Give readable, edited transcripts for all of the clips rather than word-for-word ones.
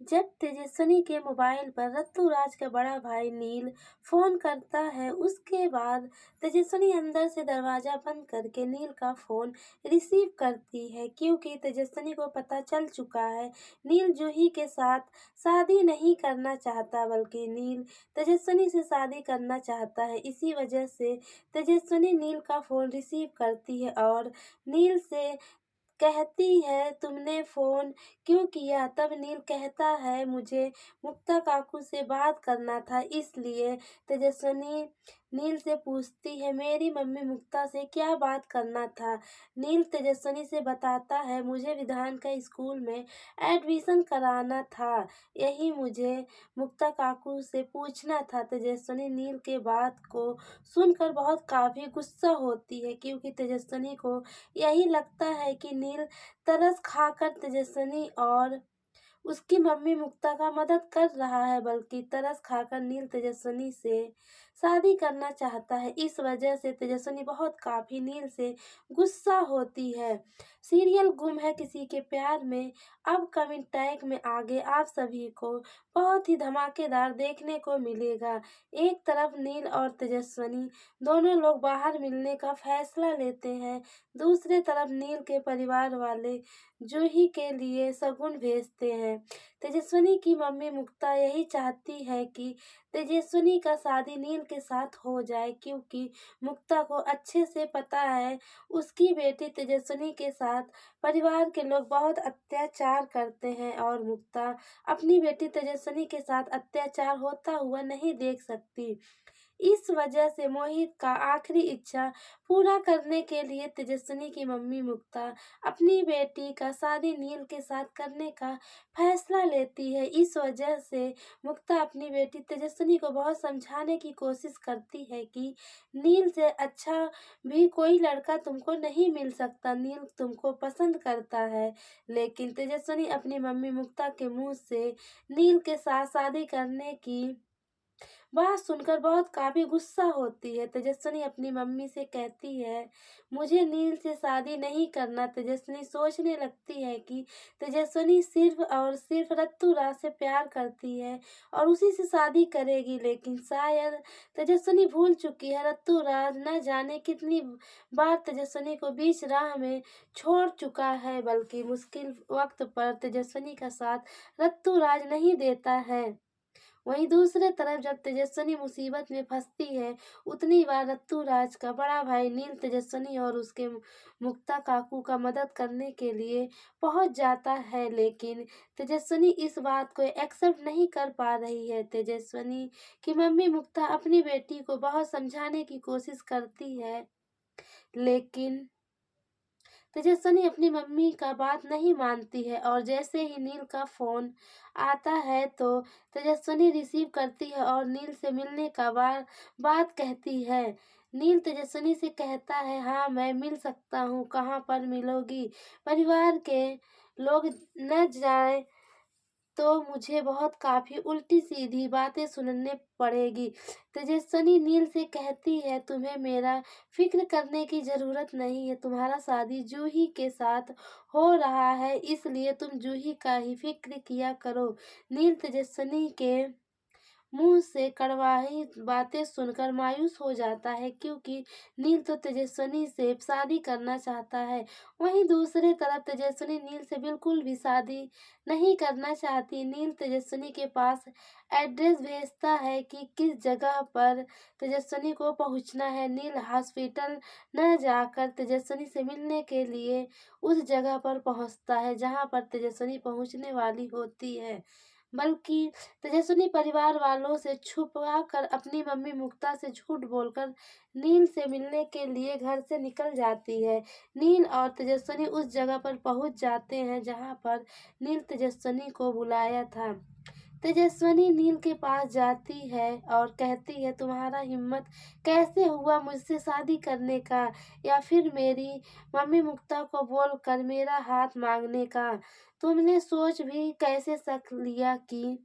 जब तेजस्विनी के मोबाइल पर रत्तूराज का बड़ा भाई नील फोन करता है, उसके बाद तेजस्विनी अंदर से दरवाजा बंद करके नील का फोन रिसीव करती है, क्योंकि तेजस्विनी को पता चल चुका है नील जूही के साथ शादी नहीं करना चाहता, बल्कि नील तेजस्विनी से शादी करना चाहता है। इसी वजह से तेजस्विनी नील का फोन रिसीव करती है और नील से कहती है, तुमने फ़ोन क्यों किया? तब नील कहता है, मुझे मुक्ता काकू से बात करना था, इसलिए। तेजस्विनी नील से पूछती है, मेरी मम्मी मुक्ता से क्या बात करना था? नील तेजस्विनी से बताता है, मुझे विधान का स्कूल में एडमिशन कराना था, यही मुझे मुक्ता काकू से पूछना था। तेजस्विनी नील के बात को सुनकर बहुत काफ़ी गुस्सा होती है, क्योंकि तेजस्विनी को यही लगता है कि नील तरस खाकर तेजस्विनी और उसकी मम्मी मुक्ता का मदद कर रहा है, बल्कि तरस खाकर नील तेजस्विनी से शादी करना चाहता है। इस वजह से तेजस्विनी बहुत काफ़ी नील से गुस्सा होती है। सीरियल गुम है किसी के प्यार में अपकमिंग टैग में आगे आप सभी को बहुत ही धमाकेदार देखने को मिलेगा। एक तरफ नील और तेजस्विनी दोनों लोग बाहर मिलने का फैसला लेते हैं, दूसरे तरफ नील के परिवार वाले जूही के लिए शगुन भेजते हैं। तेजस्विनी की मम्मी मुक्ता यही चाहती है कि तेजस्विनी का शादी नील के साथ हो जाए, क्योंकि मुक्ता को अच्छे से पता है उसकी बेटी तेजस्विनी के साथ परिवार के लोग बहुत अत्याचार करते हैं और मुक्ता अपनी बेटी तेजस्विनी के साथ अत्याचार होता हुआ नहीं देख सकती। इस वजह से मोहित का आखिरी इच्छा पूरा करने के लिए तेजस्विनी की मम्मी मुक्ता अपनी बेटी का शादी नील के साथ करने का फैसला लेती है। इस वजह से मुक्ता अपनी बेटी तेजस्विनी को बहुत समझाने की कोशिश करती है कि नील से अच्छा भी कोई लड़का तुमको नहीं मिल सकता, नील तुमको पसंद करता है। लेकिन तेजस्विनी अपनी मम्मी मुक्ता के मुंह से नील के साथ शादी करने की बात सुनकर बहुत काफ़ी गुस्सा होती है। तेजस्विनी अपनी मम्मी से कहती है, मुझे नील से शादी नहीं करना। तेजस्विनी सोचने लगती है कि तेजस्विनी सिर्फ और सिर्फ रत्तूराज से प्यार करती है और उसी से शादी करेगी, लेकिन शायद तेजस्विनी भूल चुकी है रत्तूराज न जाने कितनी बार तेजस्विनी को बीच राह में छोड़ चुका है, बल्कि मुश्किल वक्त पर तेजस्विनी का साथ रत्तूराज नहीं देता है। वहीं दूसरे तरफ जब तेजस्विनी मुसीबत में फंसती है, उतनी बार रत्तूराज का बड़ा भाई नील तेजस्विनी और उसके मुक्ता काकू का मदद करने के लिए पहुंच जाता है, लेकिन तेजस्विनी इस बात को एक्सेप्ट नहीं कर पा रही है। तेजस्विनी की मम्मी मुक्ता अपनी बेटी को बहुत समझाने की कोशिश करती है, लेकिन तेजस्विनी अपनी मम्मी का बात नहीं मानती है और जैसे ही नील का फ़ोन आता है तो तेजस्विनी रिसीव करती है और नील से मिलने का बात कहती है। नील तेजस्विनी से कहता है, हाँ मैं मिल सकता हूँ, कहाँ पर मिलोगी? परिवार के लोग न जाए तो मुझे बहुत काफ़ी उल्टी-सीधी बातें सुनने पड़ेगी। तेजस्विनी नील से कहती है, तुम्हें मेरा फ़िक्र करने की ज़रूरत नहीं है, तुम्हारा शादी जूही के साथ हो रहा है, इसलिए तुम जूही का ही फ़िक्र किया करो। नील तेजस्विनी के मुँह से कड़वाही बातें सुनकर मायूस हो जाता है, क्योंकि नील तो तेजस्विनी से शादी करना चाहता है। वहीं दूसरे तरफ तेजस्विनी नील से बिल्कुल भी शादी नहीं करना चाहती। नील तेजस्विनी के पास एड्रेस भेजता है कि किस जगह पर तेजस्विनी को पहुंचना है। नील हॉस्पिटल न जाकर तेजस्विनी से मिलने के लिए उस जगह पर पहुंचता है जहां पर तेजस्विनी पहुंचने वाली होती है, बल्कि तेजस्विनी परिवार वालों से छुपा कर अपनी मम्मी मुक्ता से झूठ बोलकर नील से मिलने के लिए घर से निकल जाती है। नील और तेजस्विनी उस जगह पर पहुंच जाते हैं जहां पर नील तेजस्विनी को बुलाया था। तेजस्विनी नील के पास जाती है और कहती है, तुम्हारा हिम्मत कैसे हुआ मुझसे शादी करने का, या फिर मेरी मम्मी मुक्ता को बोलकर मेरा हाथ मांगने का? तुमने सोच भी कैसे सक लिया कि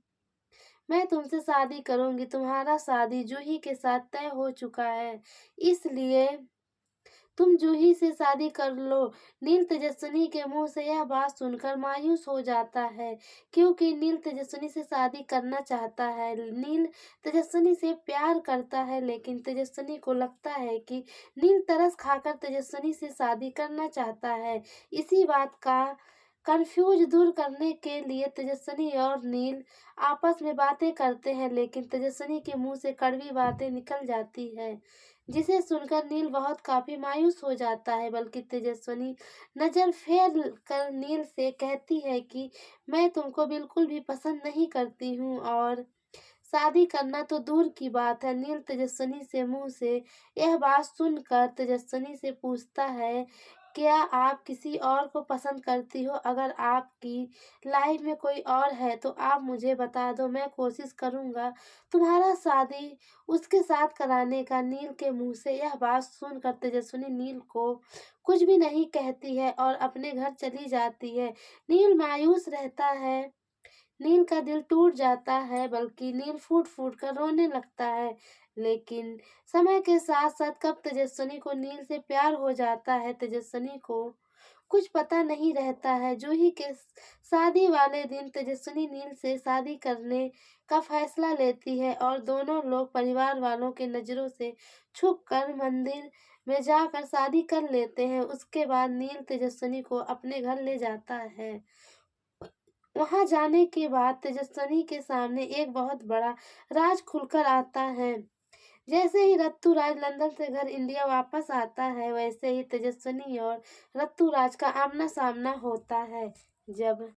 मैं तुमसे शादी करूंगी? तुम्हारा शादी जूही के साथ तय हो चुका है, इसलिए तुम जूही से शादी कर लो। नील तेजस्विनी के मुंह से यह बात सुनकर मायूस हो जाता है, क्योंकि नील तेजस्विनी से शादी करना चाहता है। नील तेजस्विनी से प्यार करता है, लेकिन तेजस्विनी को लगता है कि नील तरस खाकर तेजस्विनी से शादी करना चाहता है। इसी बात का कंफ्यूज दूर करने के लिए तेजस्विनी और नील आपस में बातें करते हैं, लेकिन तेजस्विनी के मुंह से कड़वी बातें निकल जाती है, जिसे सुनकर नील बहुत काफी मायूस हो जाता है। बल्कि तेजस्विनी नजर फेर कर नील से कहती है कि मैं तुमको बिल्कुल भी पसंद नहीं करती हूँ, और शादी करना तो दूर की बात है। नील तेजस्विनी से मुंह से यह बात सुनकर तेजस्विनी से पूछता है, क्या आप किसी और को पसंद करती हो? अगर आपकी लाइफ में कोई और है तो आप मुझे बता दो, मैं कोशिश करूंगा तुम्हारा शादी उसके साथ कराने का। नील के मुंह से यह बात सुनकर तेजस्विनी नील को कुछ भी नहीं कहती है और अपने घर चली जाती है। नील मायूस रहता है, नील का दिल टूट जाता है, बल्कि नील फूट फूट कर रोने लगता है। लेकिन समय के साथ साथ कब तेजस्विनी को नील से प्यार हो जाता है, तेजस्विनी को कुछ पता नहीं रहता है। जूही के शादी वाले दिन तेजस्विनी नील से शादी करने का फैसला लेती है, और दोनों लोग परिवार वालों के नजरों से छुप कर मंदिर में जाकर शादी कर लेते हैं। उसके बाद नील तेजस्विनी को अपने घर ले जाता है। वहां जाने के बाद तेजस्विनी के सामने एक बहुत बड़ा राज खुलकर आता है। जैसे ही रत्तूराज लंदन से घर इंडिया वापस आता है, वैसे ही तेजस्विनी और रत्तूराज का आमना सामना होता है। जब